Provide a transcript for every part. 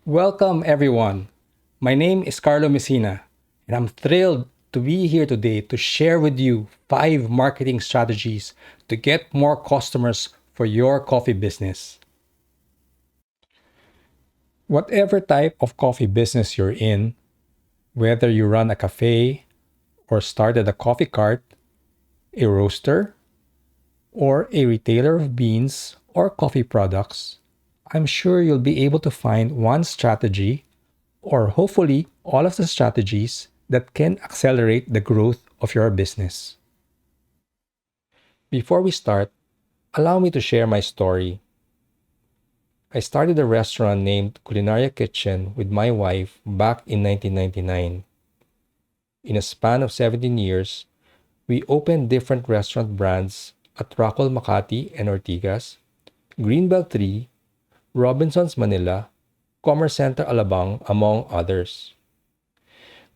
Welcome, everyone. My name is Carlo Messina, and I'm thrilled to be here today to share with you 5 marketing strategies to get more customers for your coffee business. Whatever type of coffee business you're in, whether you run a cafe or started a coffee cart, a roaster, or a retailer of beans or coffee products, I'm sure you'll be able to find one strategy or hopefully all of the strategies that can accelerate the growth of your business. Before we start, allow me to share my story. I started a restaurant named Culinaria Kitchen with my wife back in 1999. In a span of 17 years, we opened different restaurant brands at Rockwell Makati and Ortigas, Greenbelt 3, Robinson's Manila, Commerce Center Alabang, among others.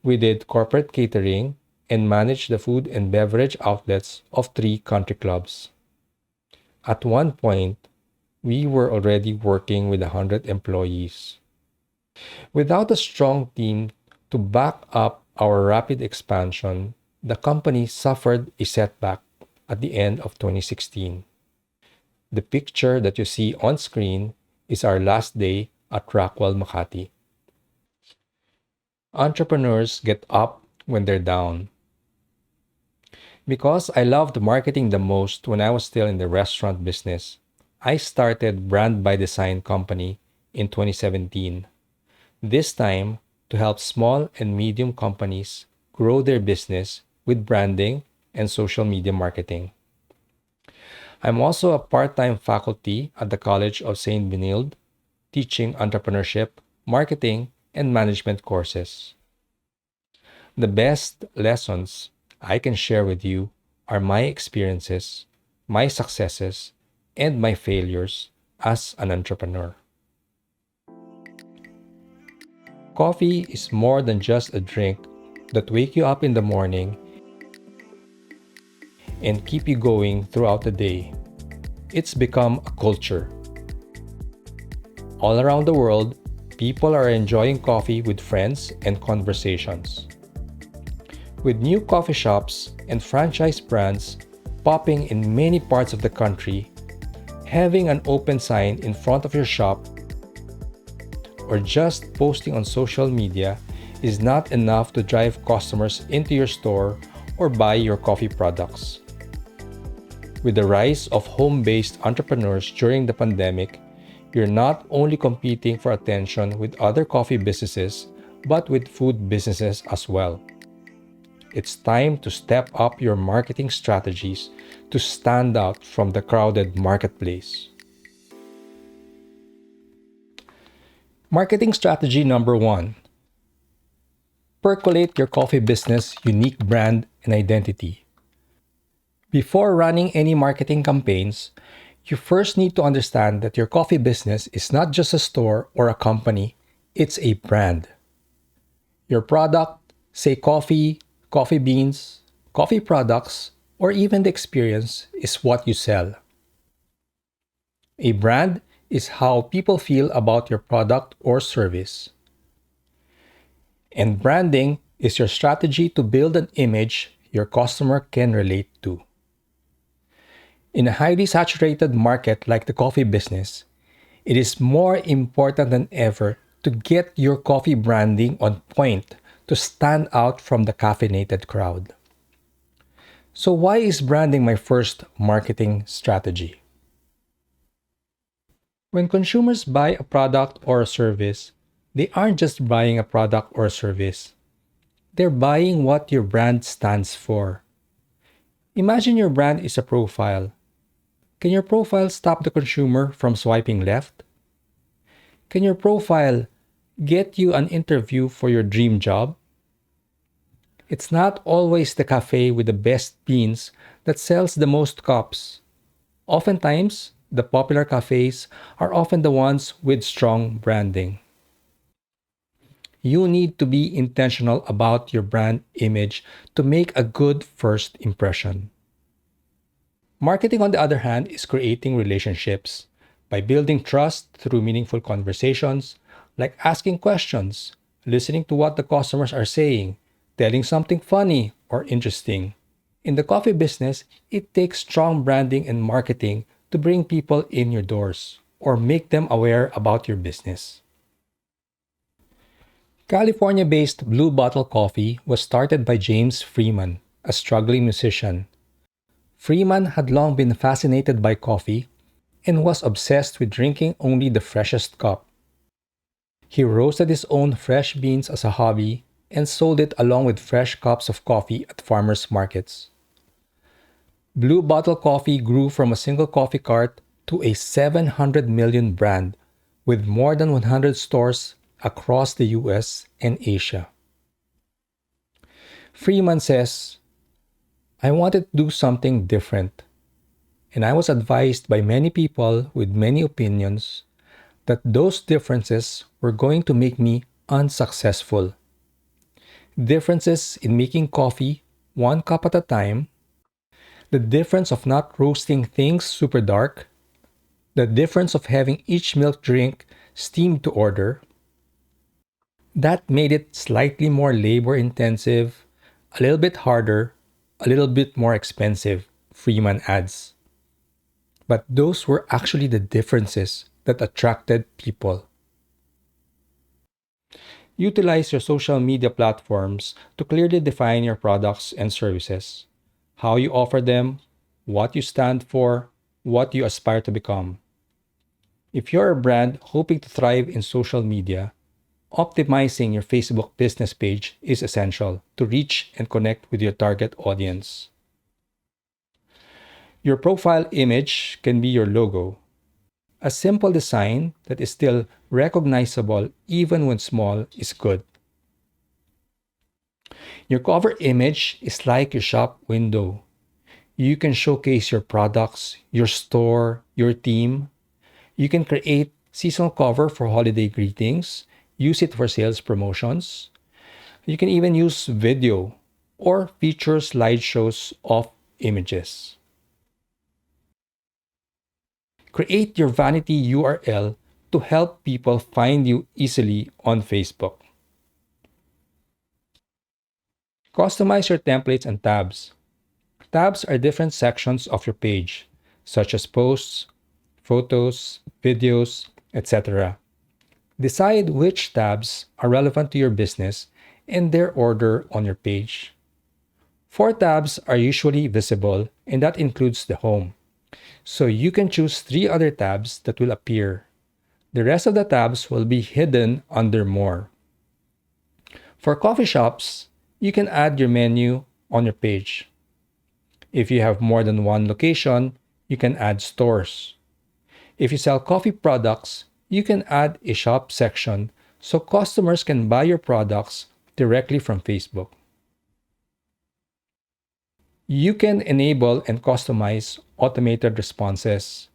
We did corporate catering and managed the food and beverage outlets of 3 country clubs. At one point, we were already working with 100 employees. Without a strong team to back up our rapid expansion, the company suffered a setback at the end of 2016. The picture that you see on screen is our last day at Rockwell Makati. Entrepreneurs get up when they're down. Because I loved marketing the most when I was still in the restaurant business, I started Brand by Design Company in 2017. This time to help small and medium companies grow their business with branding and social media marketing. I'm also a part-time faculty at the College of St. Benilde, teaching entrepreneurship, marketing, and management courses. The best lessons I can share with you are my experiences, my successes, and my failures as an entrepreneur. Coffee is more than just a drink that wake you up in the morning and keep you going throughout the day. It's become a culture. All around the world, people are enjoying coffee with friends and conversations. With new coffee shops and franchise brands popping in many parts of the country, having an open sign in front of your shop or just posting on social media is not enough to drive customers into your store or buy your coffee products. With the rise of home-based entrepreneurs during the pandemic, you're not only competing for attention with other coffee businesses, but with food businesses as well. It's time to step up your marketing strategies to stand out from the crowded marketplace. Marketing strategy number 1: percolate your coffee business' unique brand and identity. Before running any marketing campaigns, you first need to understand that your coffee business is not just a store or a company, it's a brand. Your product, say coffee, coffee beans, coffee products, or even the experience is what you sell. A brand is how people feel about your product or service. And branding is your strategy to build an image your customer can relate to. In a highly saturated market like the coffee business, it is more important than ever to get your coffee branding on point to stand out from the caffeinated crowd. So why is branding my first marketing strategy? When consumers buy a product or a service, they aren't just buying a product or a service. They're buying what your brand stands for. Imagine your brand is a profile. Can your profile stop the consumer from swiping left? Can your profile get you an interview for your dream job? It's not always the cafe with the best beans that sells the most cups. Oftentimes, the popular cafes are often the ones with strong branding. You need to be intentional about your brand image to make a good first impression. Marketing, on the other hand, is creating relationships by building trust through meaningful conversations, like asking questions, listening to what the customers are saying, telling something funny or interesting. In the coffee business, it takes strong branding and marketing to bring people in your doors or make them aware about your business. California based Blue Bottle Coffee was started by James Freeman, a struggling musician. Freeman had long been fascinated by coffee and was obsessed with drinking only the freshest cup. He roasted his own fresh beans as a hobby and sold it along with fresh cups of coffee at farmers markets. Blue Bottle Coffee grew from a single coffee cart to a 700 million brand with more than 100 stores across the US and Asia. Freeman says, I wanted to do something different, and I was advised by many people with many opinions that those differences were going to make me unsuccessful. Differences in making coffee one cup at a time, the difference of not roasting things super dark, the difference of having each milk drink steamed to order. That made it slightly more labor intensive, a little bit harder, a little bit more expensive, Freeman adds. But those were actually the differences that attracted people. Utilize your social media platforms to clearly define your products and services, how you offer them, what you stand for, what you aspire to become. If you're a brand hoping to thrive in social media, optimizing your Facebook business page is essential to reach and connect with your target audience. Your profile image can be your logo. A simple design that is still recognizable even when small is good. Your cover image is like your shop window. You can showcase your products, your store, your team. You can create seasonal cover for holiday greetings, use it for sales promotions. You can even use video or feature slideshows of images. Create your vanity URL to help people find you easily on Facebook. Customize your templates and tabs. Tabs are different sections of your page, such as posts, photos, videos, etc. Decide which tabs are relevant to your business and their order on your page. 4 tabs are usually visible, and that includes the home. So you can choose 3 other tabs that will appear. The rest of the tabs will be hidden under More. For coffee shops, you can add your menu on your page. If you have more than one location, you can add stores. If you sell coffee products, you can add a shop section so customers can buy your products directly from Facebook. You can enable and customize automated responses.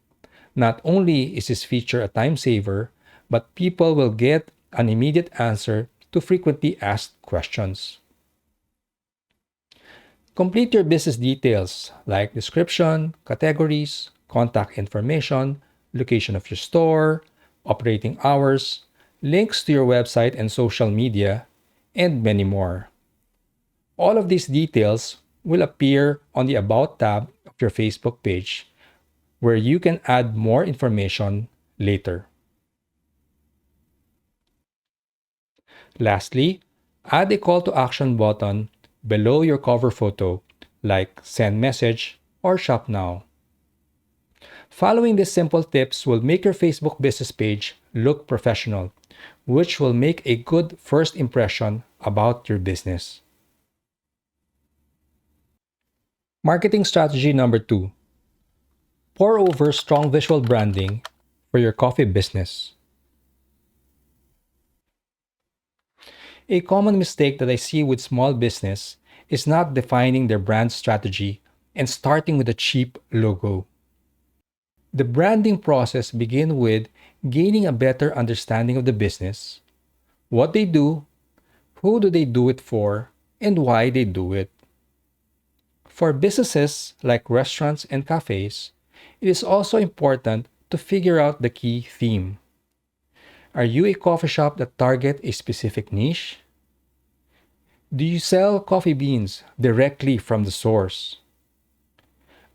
Not only is this feature a time saver, but people will get an immediate answer to frequently asked questions. Complete your business details like description, categories, contact information, location of your store, operating hours, links to your website and social media, and many more. All of these details will appear on the About tab of your Facebook page, where you can add more information later. Lastly, add a call to action button below your cover photo, like Send Message or Shop Now. Following these simple tips will make your Facebook business page look professional, which will make a good first impression about your business. Marketing strategy number 2. Pour over strong visual branding for your coffee business. A common mistake that I see with small business is not defining their brand strategy and starting with a cheap logo. The branding process begins with gaining a better understanding of the business, what they do, who do they do it for, and why they do it. For businesses like restaurants and cafes, it is also important to figure out the key theme. Are you a coffee shop that target a specific niche? Do you sell coffee beans directly from the source?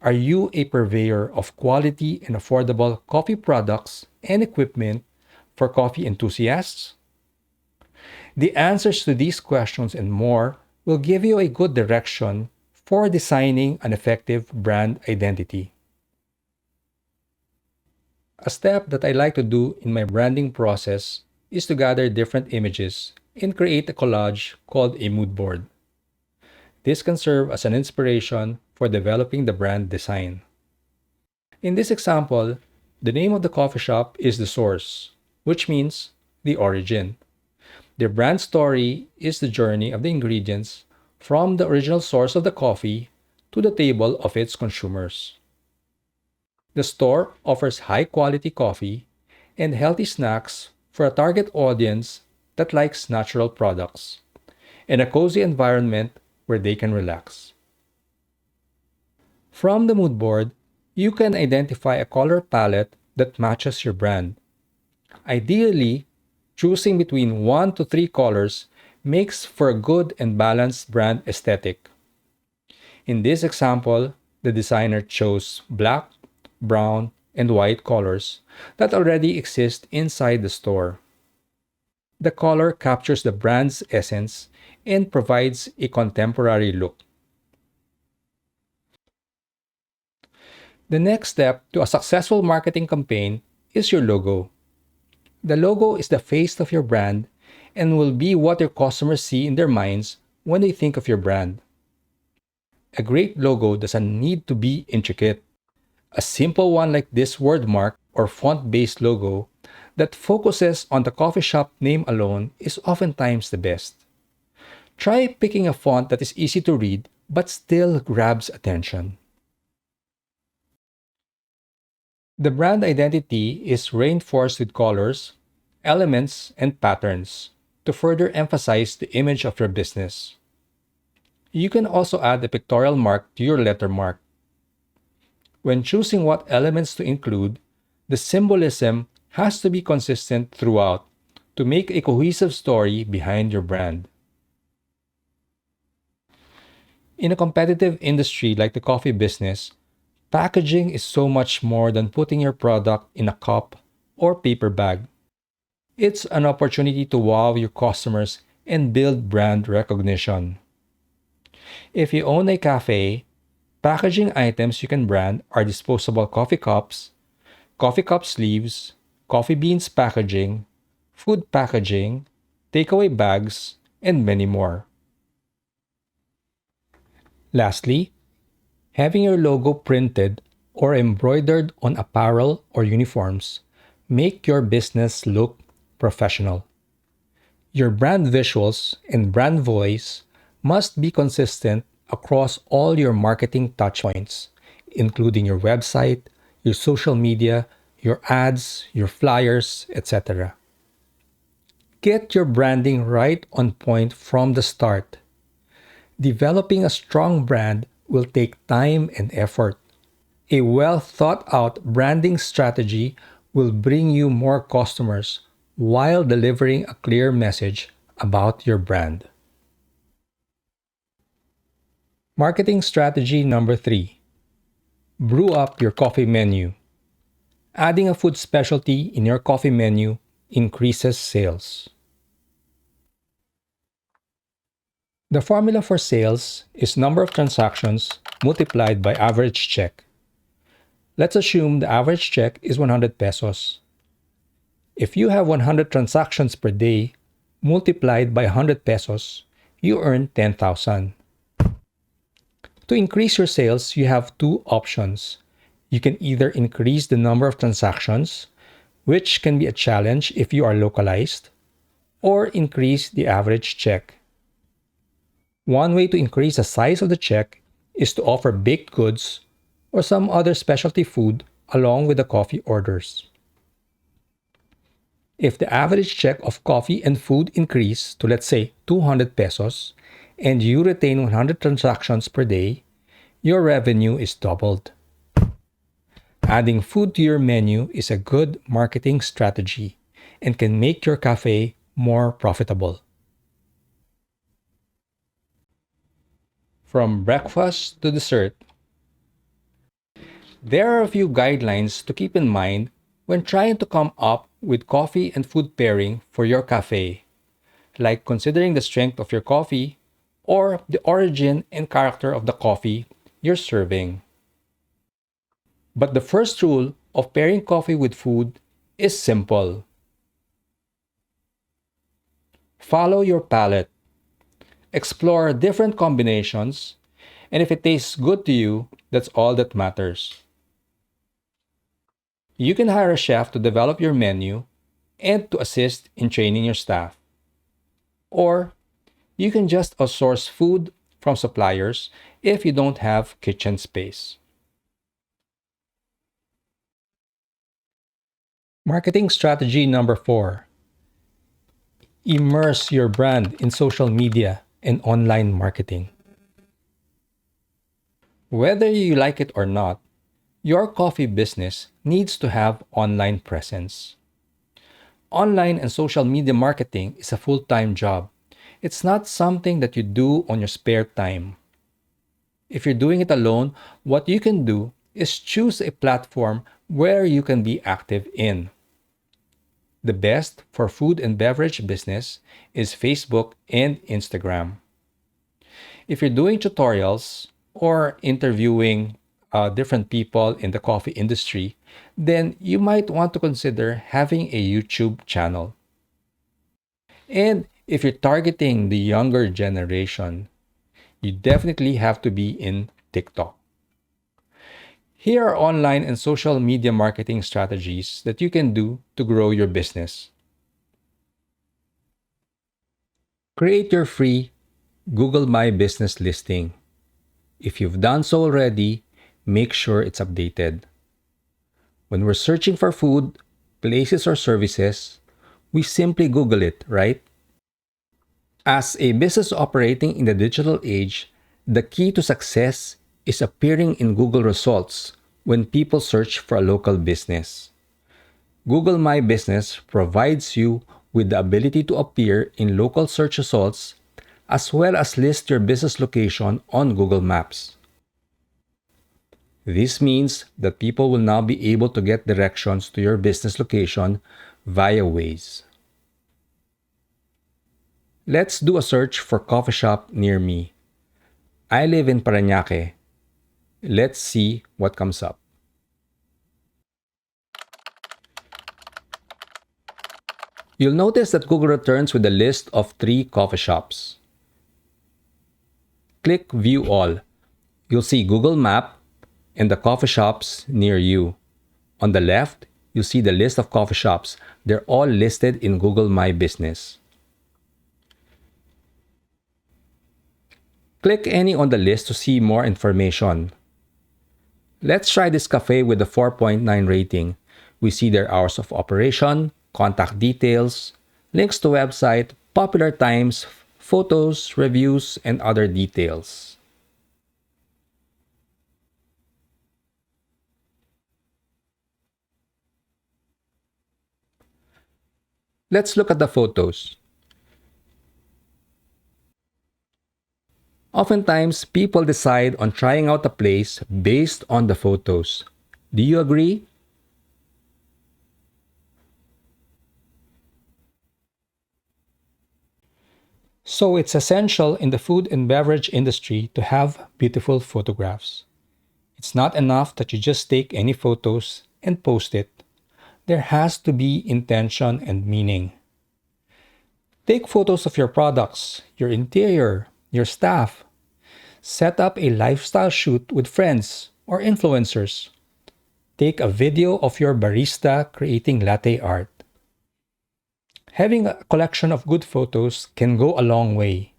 Are you a purveyor of quality and affordable coffee products and equipment for coffee enthusiasts? The answers to these questions and more will give you a good direction for designing an effective brand identity. A step that I like to do in my branding process is to gather different images and create a collage called a mood board. This can serve as an inspiration for developing the brand design. In this example, the name of the coffee shop is the source, which means the origin. Their brand story is the journey of the ingredients from the original source of the coffee to the table of its consumers. The store offers high quality coffee and healthy snacks for a target audience that likes natural products and a cozy environment where they can relax. From the mood board, you can identify a color palette that matches your brand. Ideally, choosing between 1 to 3 colors makes for a good and balanced brand aesthetic. In this example, the designer chose black, brown, and white colors that already exist inside the store. The color captures the brand's essence and provides a contemporary look. The next step to a successful marketing campaign is your logo. The logo is the face of your brand and will be what your customers see in their minds when they think of your brand. A great logo doesn't need to be intricate. A simple one like this wordmark or font-based logo that focuses on the coffee shop name alone is oftentimes the best. Try picking a font that is easy to read but still grabs attention. The brand identity is reinforced with colors, elements, and patterns to further emphasize the image of your business. You can also add a pictorial mark to your lettermark. When choosing what elements to include, the symbolism has to be consistent throughout to make a cohesive story behind your brand. In a competitive industry like the coffee business, packaging is so much more than putting your product in a cup or paper bag. It's an opportunity to wow your customers and build brand recognition. If you own a cafe, packaging items you can brand are disposable coffee cup sleeves, coffee beans packaging, food packaging, takeaway bags, and many more. Lastly, having your logo printed or embroidered on apparel or uniforms make your business look professional. Your brand visuals and brand voice must be consistent across all your marketing touchpoints, including your website, your social media, your ads, your flyers, etc. Get your branding right on point from the start. Developing a strong brand will take time and effort. A well thought out branding strategy will bring you more customers while delivering a clear message about your brand. Marketing strategy number 3: brew up your coffee menu. Adding a food specialty in your coffee menu increases sales. The formula for sales is number of transactions multiplied by average check. Let's assume the average check is 100 pesos. If you have 100 transactions per day multiplied by 100 pesos, you earn 10,000. To increase your sales, you have two options. You can either increase the number of transactions, which can be a challenge if you are localized, or increase the average check. One way to increase the size of the check is to offer baked goods or some other specialty food along with the coffee orders. If the average check of coffee and food increase to, let's say, 200 pesos and you retain 100 transactions per day, your revenue is doubled. Adding food to your menu is a good marketing strategy, and can make your cafe more profitable. From breakfast to dessert, there are a few guidelines to keep in mind when trying to come up with coffee and food pairing for your cafe, like considering the strength of your coffee or the origin and character of the coffee you're serving. But the first rule of pairing coffee with food is simple: follow your palate, explore different combinations, and if it tastes good to you, that's all that matters. You can hire a chef to develop your menu and to assist in training your staff. Or you can just outsource food from suppliers if you don't have kitchen space. Marketing strategy number 4: immerse your brand in social media and online marketing. Whether you like it or not, your coffee business needs to have online presence. Online and social media marketing is a full time job. It's not something that you do on your spare time. If you're doing it alone, what you can do is choose a platform where you can be active in. The best for food and beverage business is Facebook and Instagram. If you're doing tutorials or interviewing different people in the coffee industry, then you might want to consider having a YouTube channel. And if you're targeting the younger generation, you definitely have to be in TikTok. Here are online and social media marketing strategies that you can do to grow your business. Create your free Google My Business listing. If you've done so already, make sure it's updated. When we're searching for food, places, or services, we simply Google it, right? As a business operating in the digital age, the key to success is appearing in Google results when people search for a local business. Google My Business provides you with the ability to appear in local search results as well as list your business location on Google Maps. This means that people will now be able to get directions to your business location via Waze. Let's do a search for coffee shop near me. I live in Parañaque. Let's see what comes up. You'll notice that Google returns with a list of 3 coffee shops. Click View All. You'll see Google Map and the coffee shops near you. On the left, you'll see the list of coffee shops. They're all listed in Google My Business. Click any on the list to see more information. Let's try this cafe with a 4.9 rating. We see their hours of operation, contact details, links to website, popular times, photos, reviews, and other details. Let's look at the photos. Oftentimes, people decide on trying out a place based on the photos. Do you agree? So it's essential in the food and beverage industry to have beautiful photographs. It's not enough that you just take any photos and post it. There has to be intention and meaning. Take photos of your products, your interior, your staff. Set up a lifestyle shoot with friends or influencers. Take a video of your barista creating latte art. Having a collection of good photos can go a long way.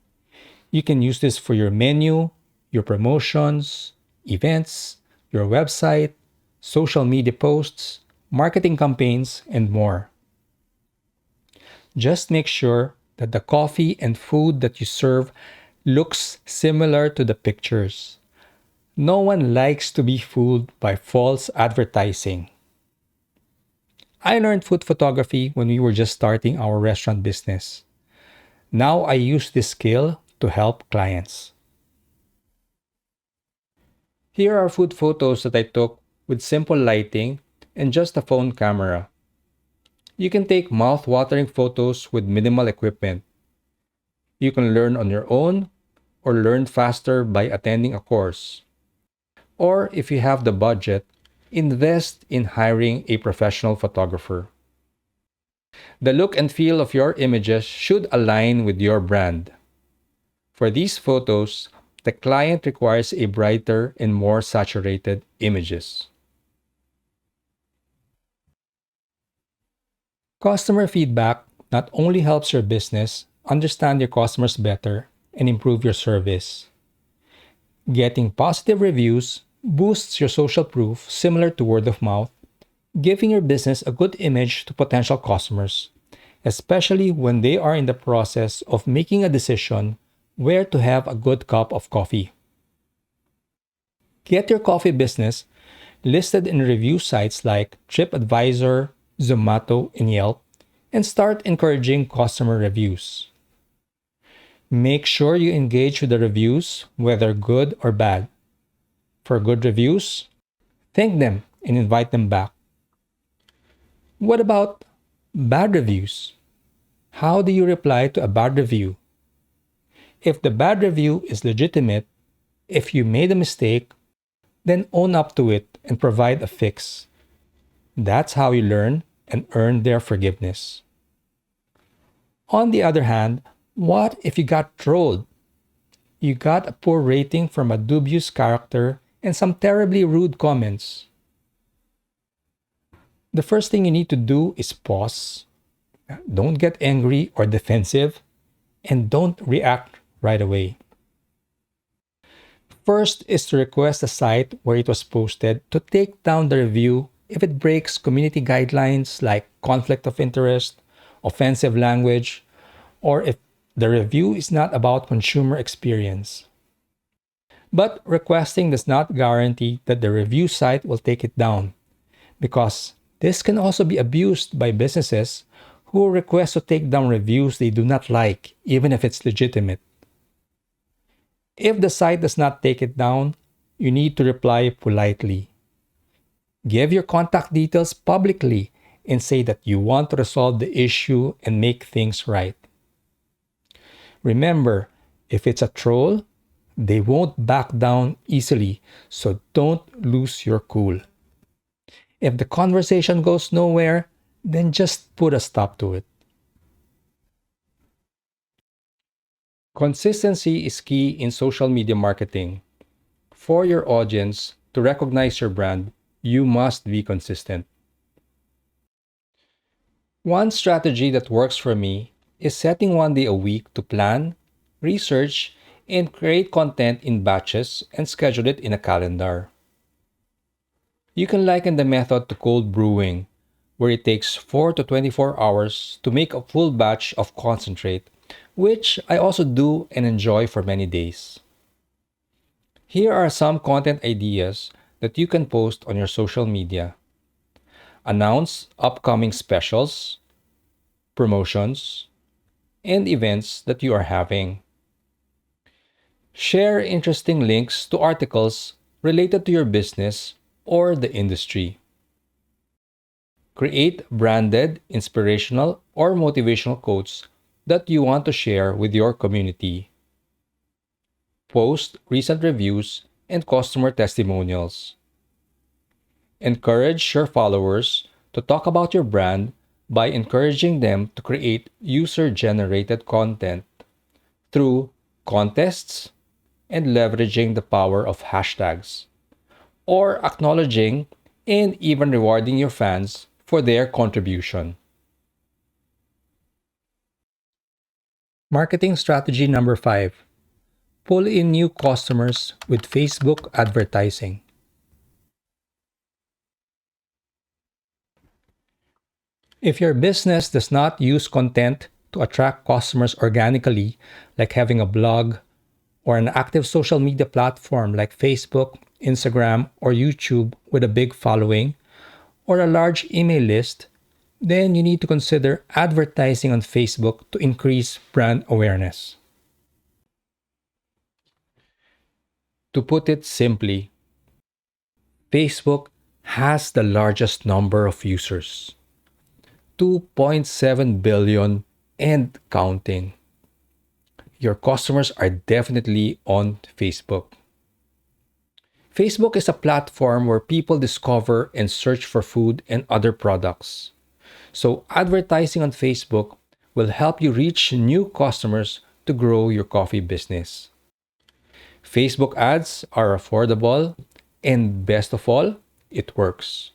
You can use this for your menu, your promotions, events, your website, social media posts, marketing campaigns, and more. Just make sure that the coffee and food that you serve looks similar to the pictures. No one likes to be fooled by false advertising. I learned food photography when we were just starting our restaurant business. Now I use this skill to help clients. Here are food photos that I took with simple lighting and just a phone camera. You can take mouth-watering photos with minimal equipment. You can learn on your own or learn faster by attending a course. Or if you have the budget, invest in hiring a professional photographer. The look and feel of your images should align with your brand. For these photos, the client requires a brighter and more saturated images. Customer feedback not only helps your business understand your customers better and improve your service. Getting positive reviews boosts your social proof similar to word of mouth, giving your business a good image to potential customers, especially when they are in the process of making a decision where to have a good cup of coffee. Get your coffee business listed in review sites like TripAdvisor, Zomato, and Yelp, and start encouraging customer reviews. Make sure you engage with the reviews, whether good or bad. For good reviews, thank them and invite them back. What about bad reviews? How do you reply to a bad review? If the bad review is legitimate, if you made a mistake, then own up to it and provide a fix. That's how you learn and earn their forgiveness. On the other hand, what if you got trolled? You got a poor rating from a dubious character and some terribly rude comments. The first thing you need to do is pause. Don't get angry or defensive, and don't react right away. First is to request the site where it was posted to take down the review if it breaks community guidelines like conflict of interest, offensive language, or if the review is not about consumer experience. But requesting does not guarantee that the review site will take it down, because this can also be abused by businesses who request to take down reviews they do not like, even if it's legitimate. If the site does not take it down, you need to reply politely. Give your contact details publicly and say that you want to resolve the issue and make things right. Remember, if it's a troll, they won't back down easily, so don't lose your cool. If the conversation goes nowhere, then just put a stop to it. Consistency is key in social media marketing. For your audience to recognize your brand, you must be consistent. One strategy that works for me is setting one day a week to plan, research, and create content in batches and schedule it in a calendar. You can liken the method to cold brewing, where it takes 4 to 24 hours to make a full batch of concentrate, which I also do and enjoy for many days. Here are some content ideas that you can post on your social media. Announce upcoming specials, promotions, and events that you are having. Share interesting links to articles related to your business or the industry. Create branded, inspirational, or motivational quotes that you want to share with your community. Post recent reviews and customer testimonials. Encourage your followers to talk about your brand by encouraging them to create user-generated content through contests and leveraging the power of hashtags, or acknowledging and even rewarding your fans for their contribution. Marketing strategy number 5. Pull in new customers with Facebook advertising. If your business does not use content to attract customers organically, like having a blog or an active social media platform like Facebook, Instagram, or YouTube with a big following, or a large email list, Then you need to consider advertising on Facebook to increase brand awareness. To put it simply, Facebook has the largest number of users, 2.7 billion and counting. Your customers are definitely on Facebook. Facebook is a platform where people discover and search for food and other products. So, advertising on Facebook will help you reach new customers to grow your coffee business. Facebook ads are affordable, and best of all, it works.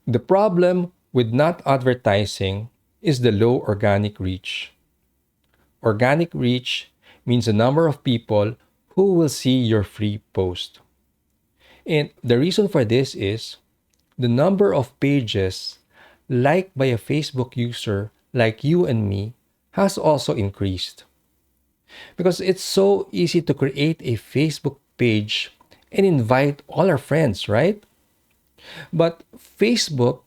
The problem with not advertising is the low organic reach. Organic reach means the number of people who will see your free post. And the reason for this is the number of pages liked by a Facebook user like you and me has also increased. Because it's so easy to create a Facebook page and invite all our friends, right? But Facebook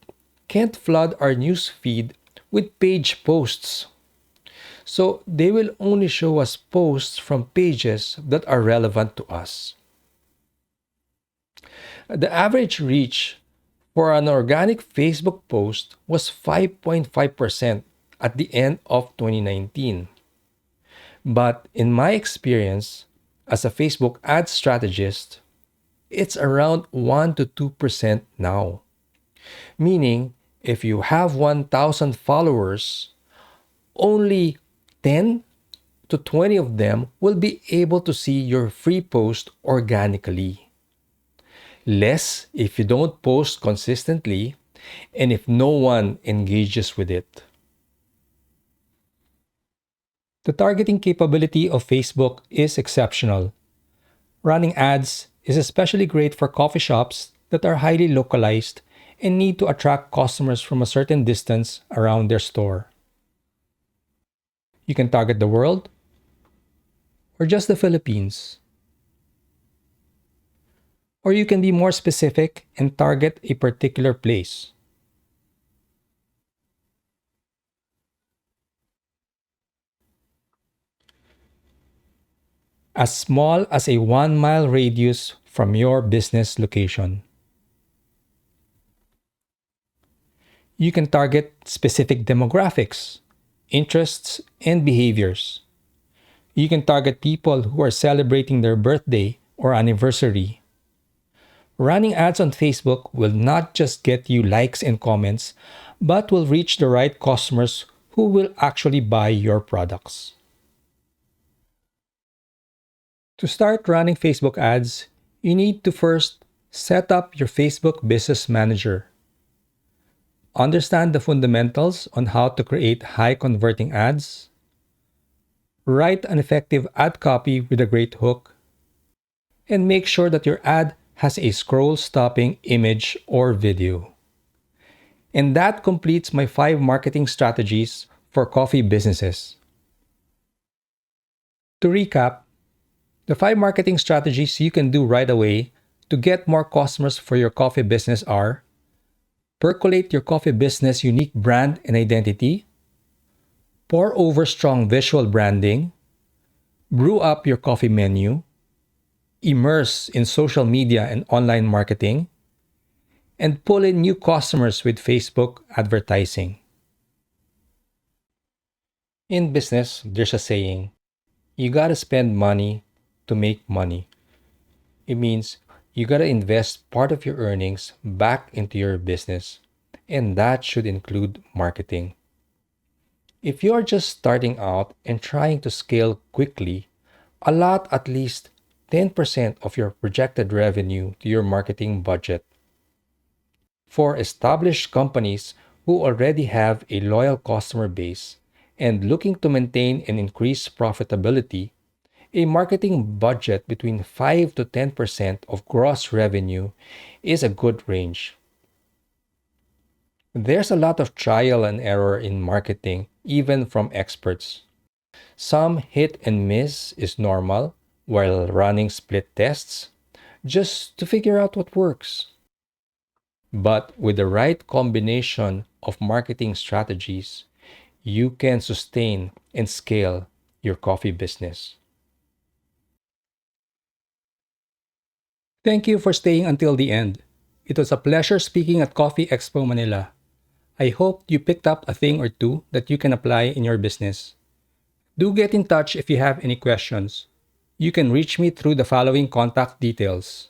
can't flood our news feed with page posts. So they will only show us posts from pages that are relevant to us. The average reach for an organic Facebook post was 5.5% at the end of 2019. But in my experience as a Facebook ad strategist, it's around 1 to 2% now. Meaning, if you have 1,000 followers, only 10 to 20 of them will be able to see your free post organically. Less if you don't post consistently and if no one engages with it. The targeting capability of Facebook is exceptional. Running ads is especially great for coffee shops that are highly localized and need to attract customers from a certain distance around their store. You can target the world or just the Philippines. Or you can be more specific and target a particular place. As small as a 1 mile radius from your business location. You can target specific demographics, interests, and behaviors. You can target people who are celebrating their birthday or anniversary. Running ads on Facebook will not just get you likes and comments, but will reach the right customers who will actually buy your products. To start running Facebook ads, you need to first set up your Facebook Business Manager. Understand the fundamentals on how to create high converting ads. Write an effective ad copy with a great hook. And make sure that your ad has a scroll stopping image or video. And that completes my 5 marketing strategies for coffee businesses. To recap, the 5 marketing strategies you can do right away to get more customers for your coffee business are: percolate your coffee business unique brand and identity, pour over strong visual branding, brew up your coffee menu, immerse in social media and online marketing, and pull in new customers with Facebook advertising. In business, there's a saying, you gotta spend money to make money. It means you gotta invest part of your earnings back into your business, and that should include marketing. If you're just starting out and trying to scale quickly, allot at least 10% of your projected revenue to your marketing budget. For established companies who already have a loyal customer base and looking to maintain and increase profitability, a marketing budget between 5 to 10% of gross revenue is a good range. There's a lot of trial and error in marketing, even from experts. Some hit and miss is normal while running split tests, just to figure out what works. But with the right combination of marketing strategies, you can sustain and scale your coffee business. Thank you for staying until the end. It was a pleasure speaking at Coffee Expo Manila. I hope you picked up a thing or two that you can apply in your business. Do get in touch if you have any questions. You can reach me through the following contact details.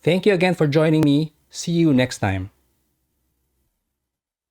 Thank you again for joining me. See you next time.